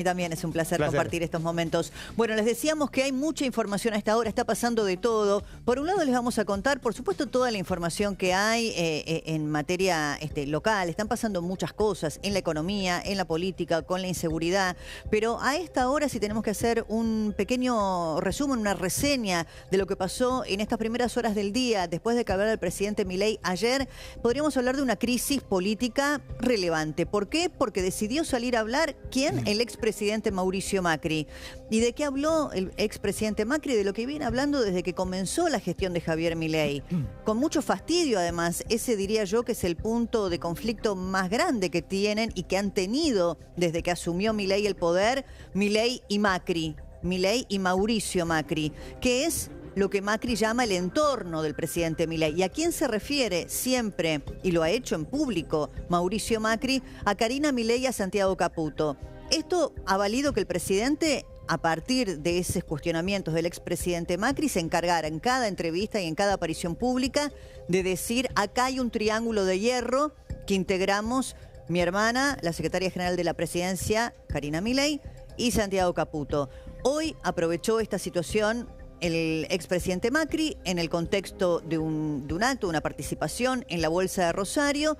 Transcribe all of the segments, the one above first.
Y también es un placer Placer. compartir estos momentos. Bueno, les decíamos que hay mucha información a esta hora, está pasando de todo. Por un lado les vamos a contar, por supuesto, toda la información que hay en materia local. Están pasando muchas cosas en la economía, en la política, con la inseguridad. Pero a esta hora, si tenemos que hacer un pequeño resumen, una reseña de lo que pasó en estas primeras horas del día, después de que hablara el presidente Milei ayer, podríamos hablar de una crisis política relevante. ¿Por qué? Porque decidió salir a hablar, ¿quién? El expresidente Mauricio Macri. ¿Y de qué habló el expresidente Macri? De lo que viene hablando desde que comenzó la gestión de Javier Milei. Con mucho fastidio, además. Ese diría yo que es el punto de conflicto más grande que tienen y que han tenido desde que asumió Milei el poder, Milei y Macri. Milei y Mauricio Macri, que es lo que Macri llama el entorno del presidente Milei. ¿Y a quién se refiere siempre, y lo ha hecho en público, Mauricio Macri? A Karina Milei y a Santiago Caputo. Esto ha valido que el presidente, a partir de esos cuestionamientos del expresidente Macri, se encargara en cada entrevista y en cada aparición pública de decir: acá hay un triángulo de hierro que integramos mi hermana, la secretaria general de la presidencia, Karina Milei, y Santiago Caputo. Hoy aprovechó esta situación el expresidente Macri en el contexto de un acto, una participación en la Bolsa de Rosario.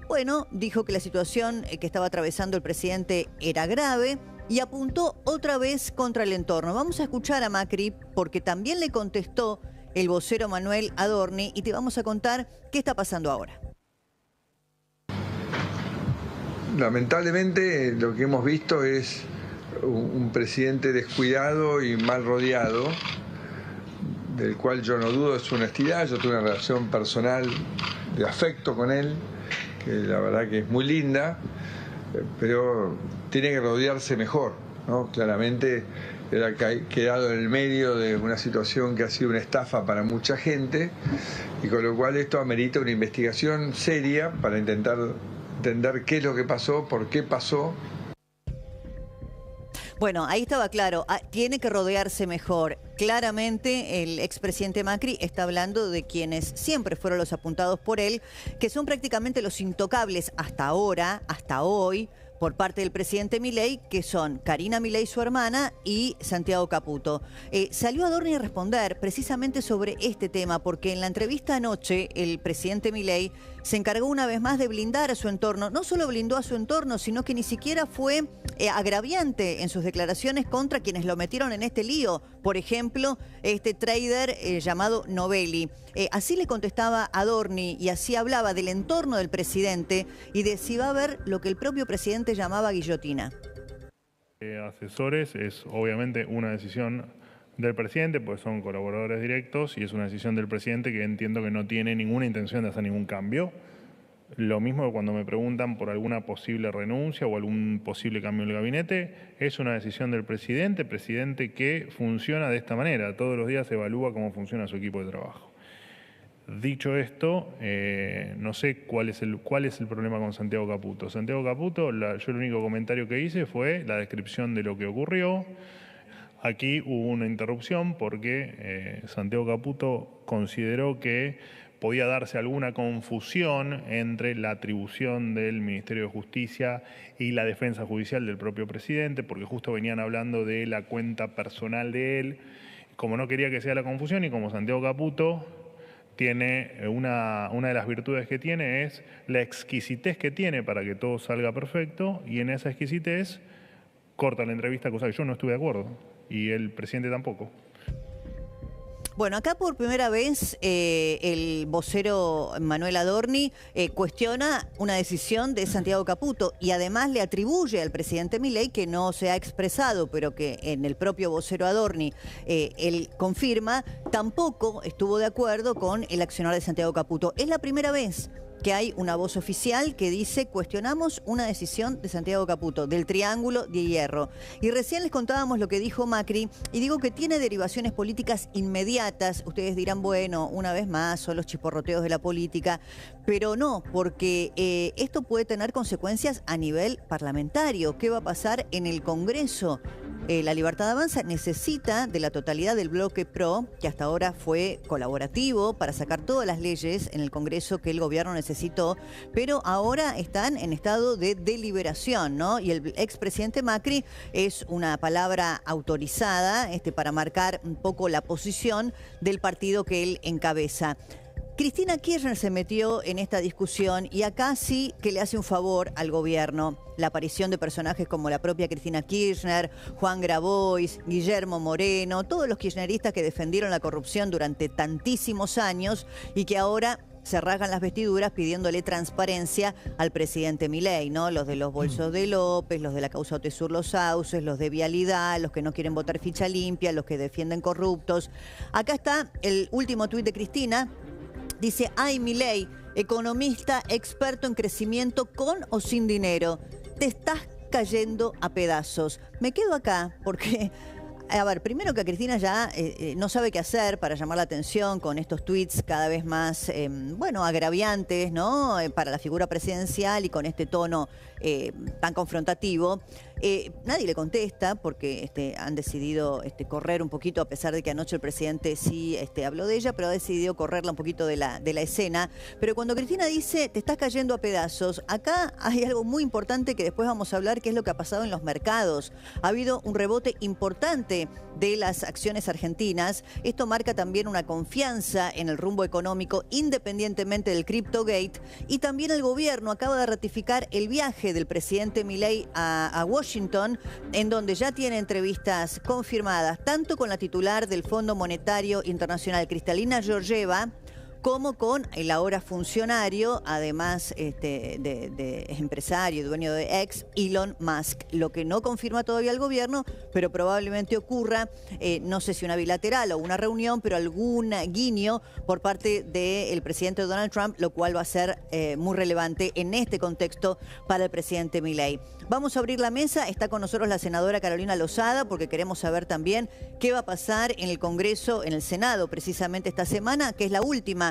Bueno, dijo que la situación que estaba atravesando el presidente era grave y apuntó otra vez contra el entorno. Vamos a escuchar a Macri porque también le contestó el vocero Manuel Adorni y te vamos a contar qué está pasando ahora. Lamentablemente lo que hemos visto es un presidente descuidado y mal rodeado, del cual yo no dudo de su honestidad. Yo tuve una relación personal de afecto con él, que la verdad que es muy linda, pero tiene que rodearse mejor, ¿no? Claramente él ha quedado en el medio de una situación que ha sido una estafa para mucha gente, y con lo cual esto amerita una investigación seria para intentar entender qué es lo que pasó, por qué pasó. Bueno, ahí estaba claro, tiene que rodearse mejor. Claramente el expresidente Macri está hablando de quienes siempre fueron los apuntados por él, que son prácticamente los intocables hasta ahora, hasta hoy, por parte del presidente Milei, que son Karina Milei, su hermana, y Santiago Caputo. Salió Adorni a responder precisamente sobre este tema, porque en la entrevista anoche el presidente Milei se encargó una vez más de blindar a su entorno. No solo blindó a su entorno, sino que ni siquiera fue agraviante en sus declaraciones contra quienes lo metieron en este lío. Por ejemplo, este trader llamado Novelli. Así le contestaba Adorni y así hablaba del entorno del presidente y de si va a haber lo que el propio presidente llamaba guillotina. Asesores es obviamente una decisión del presidente, pues son colaboradores directos, y es una decisión del presidente que entiendo que no tiene ninguna intención de hacer ningún cambio. Lo mismo que cuando me preguntan por alguna posible renuncia o algún posible cambio en el gabinete, es una decisión del presidente que funciona de esta manera. Todos los días evalúa cómo funciona su equipo de trabajo. Dicho esto, no sé cuál es el problema con Santiago Caputo. Santiago Caputo, yo el único comentario que hice fue la descripción de lo que ocurrió. Aquí hubo una interrupción porque Santiago Caputo consideró que podía darse alguna confusión entre la atribución del Ministerio de Justicia y la defensa judicial del propio presidente, porque justo venían hablando de la cuenta personal de él. Como no quería que sea la confusión, y como Santiago Caputo tiene una de las virtudes que tiene es la exquisitez que tiene para que todo salga perfecto, y en esa exquisitez corta la entrevista, cosa que yo no estuve de acuerdo, y el presidente tampoco. Bueno, acá por primera vez el vocero Manuel Adorni cuestiona una decisión de Santiago Caputo y además le atribuye al presidente Milei, que no se ha expresado, pero que en el propio vocero Adorni él confirma, tampoco estuvo de acuerdo con el accionar de Santiago Caputo. Es la primera vez que hay una voz oficial que dice: cuestionamos una decisión de Santiago Caputo, del triángulo de hierro. Y recién les contábamos lo que dijo Macri, y digo que tiene derivaciones políticas inmediatas. Ustedes dirán, bueno, una vez más son los chisporroteos de la política, pero no, porque esto puede tener consecuencias a nivel parlamentario. ¿Qué va a pasar en el Congreso? La Libertad Avanza necesita de la totalidad del bloque PRO, que hasta ahora fue colaborativo para sacar todas las leyes en el Congreso que el gobierno necesitó, pero ahora están en estado de deliberación, ¿no? Y el expresidente Macri es una palabra autorizada para marcar un poco la posición del partido que él encabeza. Cristina Kirchner se metió en esta discusión y acá sí que le hace un favor al gobierno. La aparición de personajes como la propia Cristina Kirchner, Juan Grabois, Guillermo Moreno, todos los kirchneristas que defendieron la corrupción durante tantísimos años y que ahora se rasgan las vestiduras pidiéndole transparencia al presidente Milei, ¿no? Los de los bolsos de López, los de la causa Otesur Los Sauces, los de Vialidad, los que no quieren votar ficha limpia, los que defienden corruptos. Acá está el último tuit de Cristina. Dice, ay, Milei, economista experto en crecimiento con o sin dinero. Te estás cayendo a pedazos. Me quedo acá porque, a ver, primero que Cristina ya no sabe qué hacer para llamar la atención con estos tweets cada vez más, agraviantes, ¿no? Para la figura presidencial y con este tono tan confrontativo. Nadie le contesta porque han decidido correr un poquito, a pesar de que anoche el presidente sí habló de ella, pero ha decidido correrla un poquito de la escena. Pero cuando Cristina dice, te estás cayendo a pedazos, acá hay algo muy importante que después vamos a hablar, que es lo que ha pasado en los mercados. Ha habido un rebote importante de las acciones argentinas. Esto marca también una confianza en el rumbo económico, independientemente del CryptoGate. Y también el gobierno acaba de ratificar el viaje del presidente Milei a Washington, en donde ya tiene entrevistas confirmadas, tanto con la titular del Fondo Monetario Internacional, Kristalina Georgieva, como con el ahora funcionario, además de empresario y dueño de X, Elon Musk. Lo que no confirma todavía el gobierno, pero probablemente ocurra, no sé si una bilateral o una reunión, pero algún guiño por parte del presidente Donald Trump, lo cual va a ser muy relevante en este contexto para el presidente Milei. Vamos a abrir la mesa, está con nosotros la senadora Carolina Lozada, porque queremos saber también qué va a pasar en el Congreso, en el Senado, precisamente esta semana, que es la última,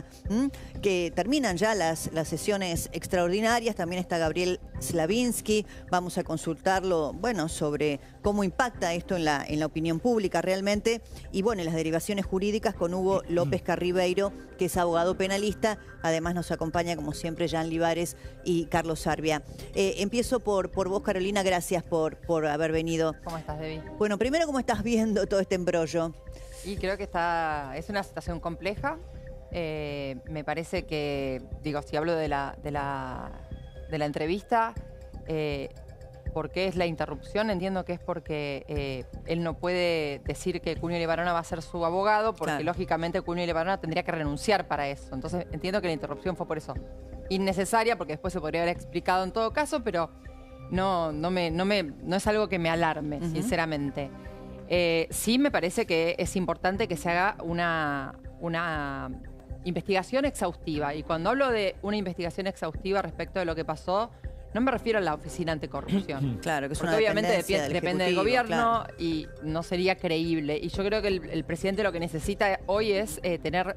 que terminan ya las sesiones extraordinarias. También está Gabriel Slavinsky, vamos a consultarlo, sobre cómo impacta esto en la opinión pública realmente, y en las derivaciones jurídicas con Hugo López Carribeiro, que es abogado penalista. Además nos acompaña, como siempre, Jean Libares y Carlos Sarvia. Empiezo por vos, Carolina, gracias por haber venido. ¿Cómo estás, Debbie? Bueno, primero, ¿cómo estás viendo todo este embrollo? Y creo que es una situación compleja. Me parece que, si hablo de la entrevista, ¿por qué es la interrupción? Entiendo que es porque él no puede decir que Cunio Libarona va a ser su abogado, porque claro, lógicamente Cunio Libarona tendría que renunciar para eso. Entonces entiendo que la interrupción fue por eso. Innecesaria, porque después se podría haber explicado en todo caso, pero no es algo que me alarme, sinceramente. Sí me parece que es importante que se haga una investigación exhaustiva. Y cuando hablo de una investigación exhaustiva respecto de lo que pasó, no me refiero a la Oficina Anticorrupción. Claro, que es porque una obviamente depende del gobierno, claro, y no sería creíble. Y yo creo que el presidente lo que necesita hoy es tener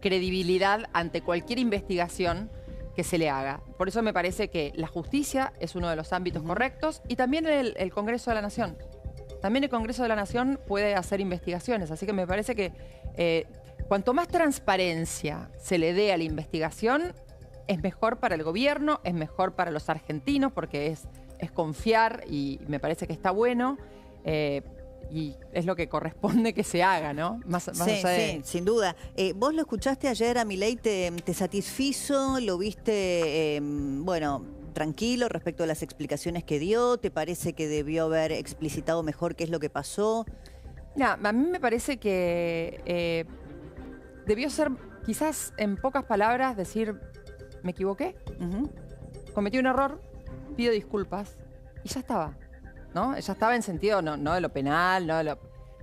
credibilidad ante cualquier investigación que se le haga. Por eso me parece que la justicia es uno de los ámbitos correctos, y también el Congreso de la Nación. También el Congreso de la Nación puede hacer investigaciones, así que me parece que cuanto más transparencia se le dé a la investigación, es mejor para el gobierno, es mejor para los argentinos, porque es confiar, y me parece que está bueno. Y es lo que corresponde que se haga, ¿no? Sí, sin duda. ¿Vos lo escuchaste ayer a Milei? ¿Te satisfizo? ¿Lo viste, tranquilo respecto a las explicaciones que dio? ¿Te parece que debió haber explicitado mejor qué es lo que pasó? A mí me parece que debió ser, quizás en pocas palabras, decir, me equivoqué, cometí un error, pido disculpas, y ya estaba. ¿No? Ya estaba en sentido no de lo penal,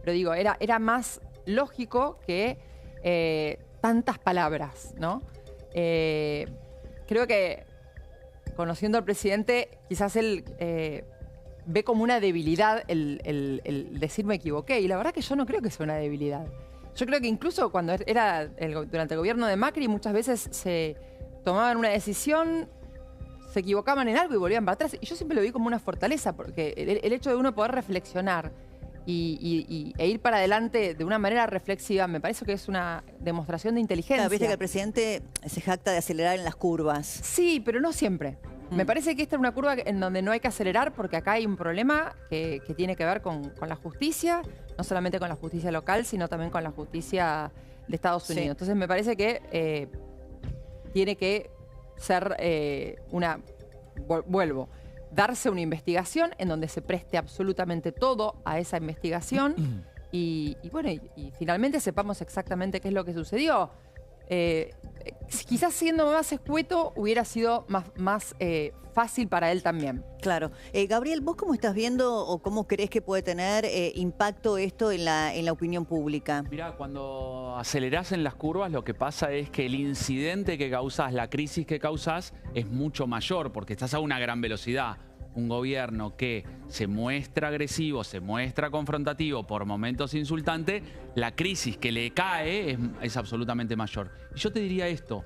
pero digo, era más lógico que tantas palabras, ¿no? Creo que, conociendo al presidente, quizás él ve como una debilidad el decir me equivoqué, y la verdad que yo no creo que sea una debilidad. Yo creo que incluso cuando durante el gobierno de Macri, muchas veces se tomaban una decisión, se equivocaban en algo y volvían para atrás. Y yo siempre lo vi como una fortaleza, porque el hecho de uno poder reflexionar e ir para adelante de una manera reflexiva, me parece que es una demostración de inteligencia. Claro, viste que el presidente se jacta de acelerar en las curvas. Sí, pero no siempre. Me parece que esta es una curva en donde no hay que acelerar porque acá hay un problema que tiene que ver con la justicia, no solamente con la justicia local, sino también con la justicia de Estados Unidos. Entonces me parece que tiene que ser darse una investigación en donde se preste absolutamente todo a esa investigación y finalmente sepamos exactamente qué es lo que sucedió. Quizás siendo más escueto hubiera sido más fácil para él también. Claro. Gabriel, ¿vos cómo estás viendo o cómo crees que puede tener impacto esto en la opinión pública? Mirá, cuando acelerás en las curvas, lo que pasa es que el incidente que causás, la crisis que causás, es mucho mayor porque estás a una gran velocidad. Un gobierno que se muestra agresivo, se muestra confrontativo, por momentos insultante, la crisis que le cae es absolutamente mayor. Y yo te diría esto,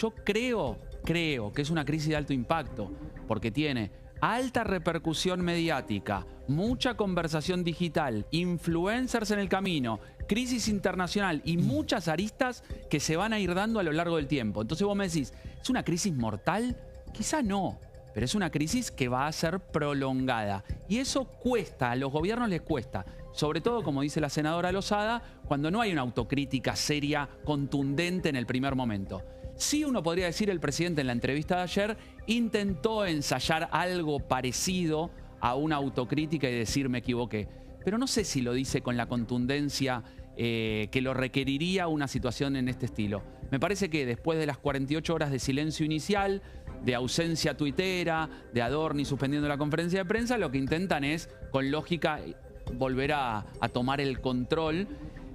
yo creo que es una crisis de alto impacto, porque tiene alta repercusión mediática, mucha conversación digital, influencers en el camino, crisis internacional y muchas aristas que se van a ir dando a lo largo del tiempo. Entonces vos me decís, ¿es una crisis mortal? Quizá no. Pero es una crisis que va a ser prolongada. Y eso cuesta, a los gobiernos les cuesta. Sobre todo, como dice la senadora Lozada, cuando no hay una autocrítica seria, contundente en el primer momento. Sí, uno podría decir, el presidente en la entrevista de ayer intentó ensayar algo parecido a una autocrítica y decir me equivoqué. Pero no sé si lo dice con la contundencia que lo requeriría una situación en este estilo. Me parece que después de las 48 horas de silencio inicial, de ausencia tuitera, de Adorni suspendiendo la conferencia de prensa, lo que intentan es, con lógica, volver a tomar el control,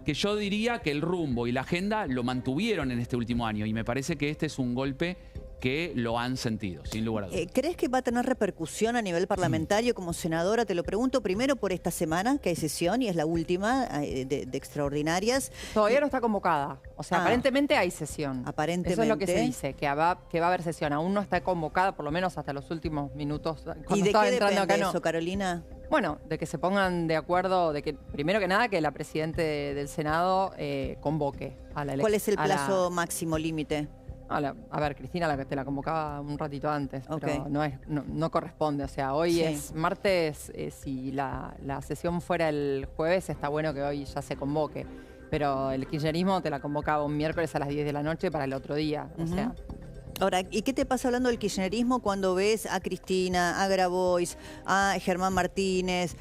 que yo diría que el rumbo y la agenda lo mantuvieron en este último año y me parece que este es un golpe que lo han sentido, sin lugar a dudas. ¿Crees que va a tener repercusión a nivel parlamentario como senadora? Te lo pregunto primero por esta semana, que hay sesión y es la última de extraordinarias. Todavía no está convocada. O sea, aparentemente hay sesión. Aparentemente. Eso es lo que se dice, que va a haber sesión. Aún no está convocada, por lo menos hasta los últimos minutos. ¿Y de qué depende eso, Carolina? Bueno, de que se pongan de acuerdo, de que, primero que nada, que la Presidenta del Senado convoque a la elección. ¿Cuál es el plazo máximo límite? A ver, Cristina te la convocaba un ratito antes, pero no corresponde. O sea, hoy es martes, si la sesión fuera el jueves, está bueno que hoy ya se convoque. Pero el kirchnerismo te la convocaba un miércoles a las 10 de la noche para el otro día. O sea... Ahora, ¿y qué te pasa hablando del kirchnerismo cuando ves a Cristina, a Grabois, a Germán Martínez,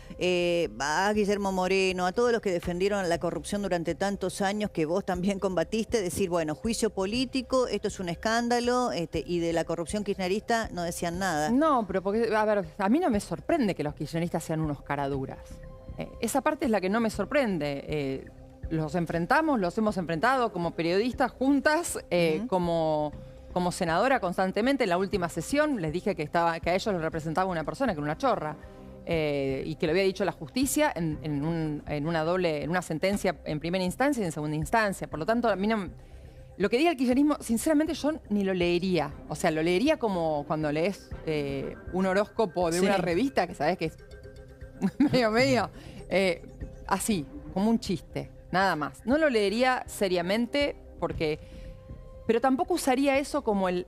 a Guillermo Moreno, a todos los que defendieron la corrupción durante tantos años que vos también combatiste, decir, bueno, juicio político, esto es un escándalo, y de la corrupción kirchnerista no decían nada? No, pero porque, a ver, a mí no me sorprende que los kirchneristas sean unos caraduras. Esa parte es la que no me sorprende. Los hemos enfrentado como periodistas juntas, como senadora constantemente. En la última sesión les dije que a ellos los representaba una persona que era una chorra y que lo había dicho la justicia en una sentencia en primera instancia y en segunda instancia. Por lo tanto, a mí no, lo que diga el kirchnerismo, sinceramente yo ni lo leería. O sea, lo leería como cuando lees un horóscopo de una revista que sabes que es medio, así, como un chiste, nada más. No lo leería seriamente pero tampoco usaría eso como ellos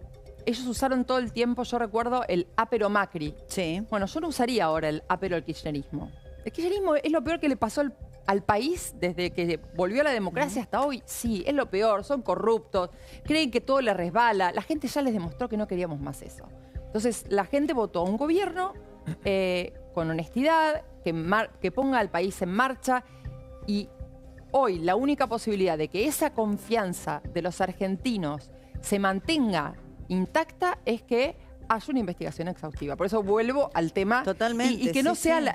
usaron todo el tiempo, yo recuerdo, el ápero Macri. Sí. Bueno, yo no usaría ahora el ápero del kirchnerismo. El kirchnerismo es lo peor que le pasó al país desde que volvió a la democracia hasta hoy. Sí, es lo peor, son corruptos, creen que todo les resbala. La gente ya les demostró que no queríamos más eso. Entonces, la gente votó a un gobierno con honestidad, que ponga al país en marcha y... Hoy la única posibilidad de que esa confianza de los argentinos se mantenga intacta es que haya una investigación exhaustiva. Por eso vuelvo al tema. Totalmente. Y que no sea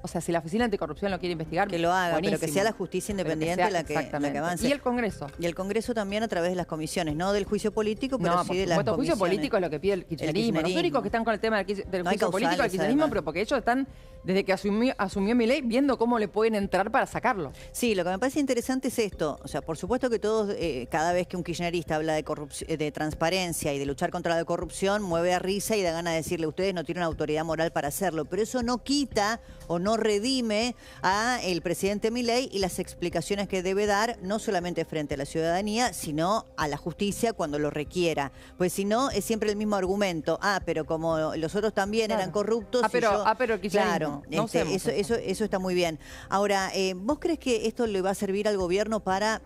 o sea, si la Oficina Anticorrupción lo quiere investigar, que lo haga, buenísimo. pero que sea la justicia independiente la que avance. Y el Congreso. Y el Congreso también a través de las comisiones, no del juicio político, pero sí de las comisiones. El juicio político es lo que pide el kirchnerismo. Los únicos que están con el tema del juicio político es el kirchnerismo, pero porque ellos están, desde que asumió Milei, viendo cómo le pueden entrar para sacarlo. Sí, lo que me parece interesante es esto. O sea, por supuesto que todos, cada vez que un kirchnerista habla de transparencia y de luchar contra la corrupción, mueve a risa y da ganas de decirle, ustedes no tienen autoridad moral para hacerlo. Pero eso no quita o no no redime a el presidente Milei y las explicaciones que debe dar, no solamente frente a la ciudadanía, sino a la justicia cuando lo requiera. Pues si no, es siempre el mismo argumento. Pero como los otros también eran corruptos... pero claro, no eso está muy bien. Ahora, ¿vos crees que esto le va a servir al gobierno para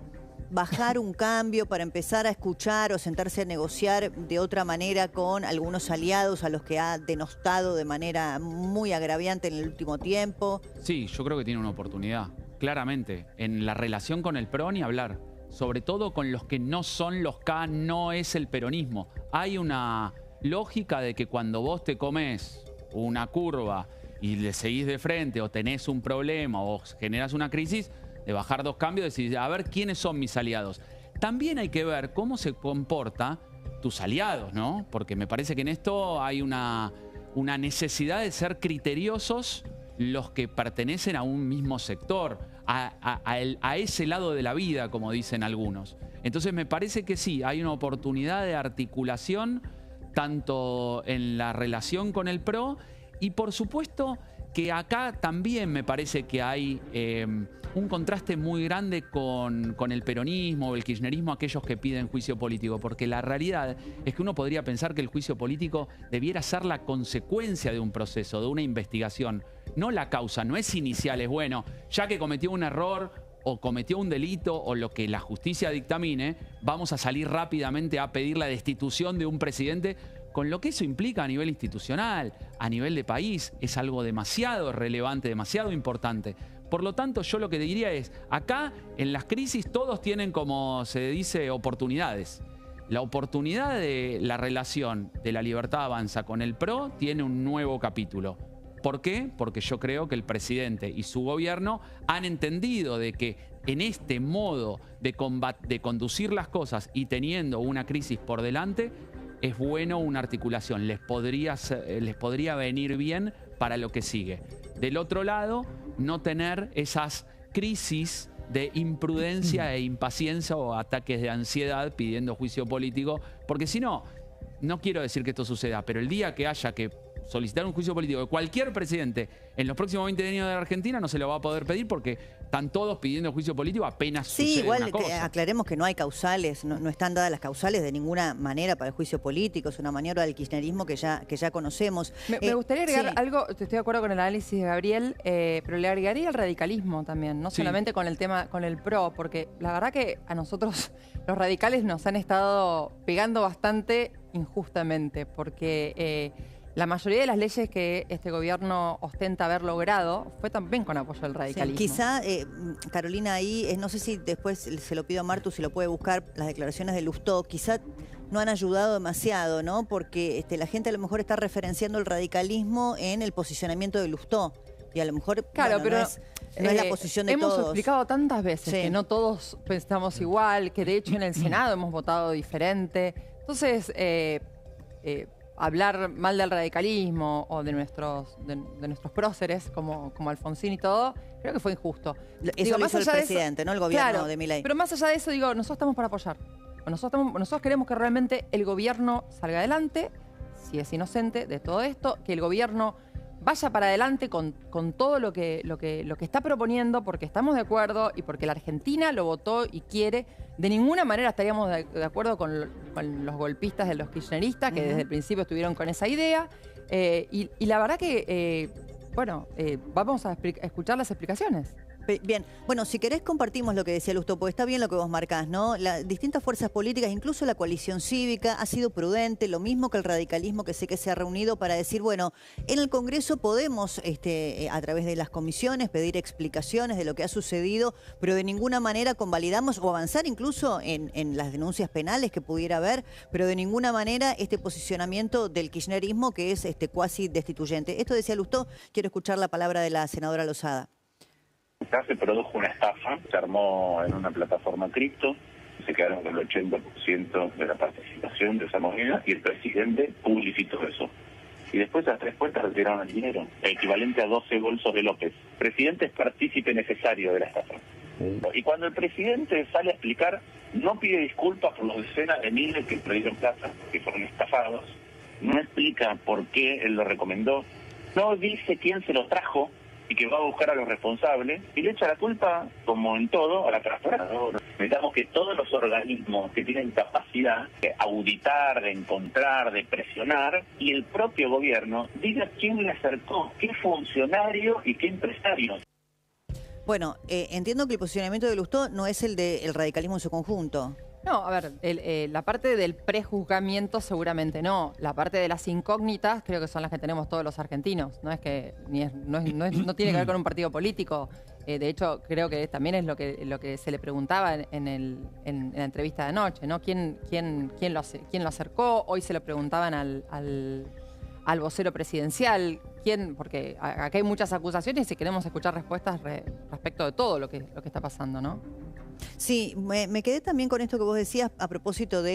bajar un cambio, para empezar a escuchar o sentarse a negociar de otra manera con algunos aliados a los que ha denostado de manera muy agraviante en el último tiempo? Sí, yo creo que tiene una oportunidad, claramente. En la relación con el PRO ni hablar. Sobre todo con los que no son los K, no es el peronismo. Hay una lógica de que cuando vos te comés una curva y le seguís de frente o tenés un problema o generas una crisis, de bajar 2 cambios y decir, a ver, ¿quiénes son mis aliados? También hay que ver cómo se comporta tus aliados, ¿no? Porque me parece que en esto hay una necesidad de ser criteriosos los que pertenecen a un mismo sector, a ese lado de la vida, como dicen algunos. Entonces me parece que sí, hay una oportunidad de articulación tanto en la relación con el PRO y por supuesto que acá también me parece que hay un contraste muy grande con el peronismo o el kirchnerismo, aquellos que piden juicio político, porque la realidad es que uno podría pensar que el juicio político debiera ser la consecuencia de un proceso, de una investigación, no la causa, no es inicial, es bueno, ya que cometió un error o cometió un delito o lo que la justicia dictamine, vamos a salir rápidamente a pedir la destitución de un presidente, con lo que eso implica a nivel institucional, a nivel de país, es algo demasiado relevante, demasiado importante. Por lo tanto, yo lo que diría es, acá en las crisis todos tienen, como se dice, oportunidades. La oportunidad de la relación de La Libertad Avanza con el PRO tiene un nuevo capítulo. ¿Por qué? Porque yo creo que el presidente y su gobierno han entendido de que en este modo de conducir las cosas y teniendo una crisis por delante, es bueno una articulación, les podría venir bien para lo que sigue. Del otro lado, no tener esas crisis de imprudencia e impaciencia o ataques de ansiedad pidiendo juicio político, porque si no, no quiero decir que esto suceda, pero el día que haya que solicitar un juicio político de cualquier presidente en los próximos 20 años de la Argentina no se lo va a poder pedir porque están todos pidiendo juicio político apenas sucede igual una cosa. Aclaremos que no hay causales, no están dadas las causales de ninguna manera para el juicio político, es una maniobra del kirchnerismo que ya conocemos. Me gustaría agregar algo, estoy de acuerdo con el análisis de Gabriel, pero le agregaría el radicalismo también, no solamente con el tema, con el PRO, porque la verdad que a nosotros los radicales nos han estado pegando bastante injustamente, porque la mayoría de las leyes que este gobierno ostenta haber logrado fue también con apoyo del radicalismo. Sí, quizá, Carolina, ahí, no sé si después se lo pido a Martu, si lo puede buscar, las declaraciones de Lustó, quizá no han ayudado demasiado, ¿no? Porque la gente a lo mejor está referenciando el radicalismo en el posicionamiento de Lustó. Y a lo mejor claro, pero no es la posición de hemos todos. Hemos explicado tantas veces que no todos pensamos igual, que de hecho en el Senado hemos votado diferente. Entonces, hablar mal del radicalismo o de nuestros próceres, como Alfonsín y todo, creo que fue injusto. Eso lo hizo el presidente, no el gobierno de Milei. Pero más allá de eso, digo, nosotros estamos para apoyar. Nosotros queremos que realmente el gobierno salga adelante, si es inocente de todo esto, que el gobierno vaya para adelante con todo lo que está proponiendo, porque estamos de acuerdo y porque la Argentina lo votó y quiere. De ninguna manera estaríamos de acuerdo con los golpistas de los kirchneristas, que desde el principio estuvieron con esa idea. Y la verdad que, vamos a escuchar las explicaciones. Bien, bueno, si querés compartimos lo que decía Lustó, porque está bien lo que vos marcás, ¿no? Las distintas fuerzas políticas, incluso la coalición cívica, ha sido prudente, lo mismo que el radicalismo, que sé que se ha reunido para decir, bueno, en el Congreso podemos, a través de las comisiones, pedir explicaciones de lo que ha sucedido, pero de ninguna manera convalidamos o avanzar incluso en las denuncias penales que pudiera haber, pero de ninguna manera este posicionamiento del kirchnerismo que es cuasi destituyente. Esto decía Lustó, quiero escuchar la palabra de la senadora Lozada. Acá se produjo una estafa, se armó en una plataforma cripto, se quedaron con el 80% de la participación de esa moneda y el presidente publicitó eso. Y después a 3 cuentas retiraron el dinero, equivalente a 12 bolsos de López. El presidente es partícipe necesario de la estafa. Y cuando el presidente sale a explicar, no pide disculpas por los decenas de miles que perdieron plata, que fueron estafados, no explica por qué él lo recomendó, no dice quién se lo trajo, y que va a buscar a los responsables y le echa la culpa, como en todo, a la transparencia. Necesitamos que todos los organismos que tienen capacidad de auditar, de encontrar, de presionar, y el propio gobierno diga quién le acercó, qué funcionario y qué empresario. Bueno, entiendo que el posicionamiento de Lustó no es el del radicalismo en su conjunto. No, a ver, la parte del prejuzgamiento seguramente no. La parte de las incógnitas creo que son las que tenemos todos los argentinos. No es que no tiene que ver con un partido político. De hecho, creo que también es lo que se le preguntaba en la entrevista de anoche, ¿no? ¿Quién lo acercó? Hoy se lo preguntaban al vocero presidencial. Porque acá hay muchas acusaciones y queremos escuchar respuestas respecto de todo lo que está pasando, ¿no? Sí, me quedé también con esto que vos decías a propósito de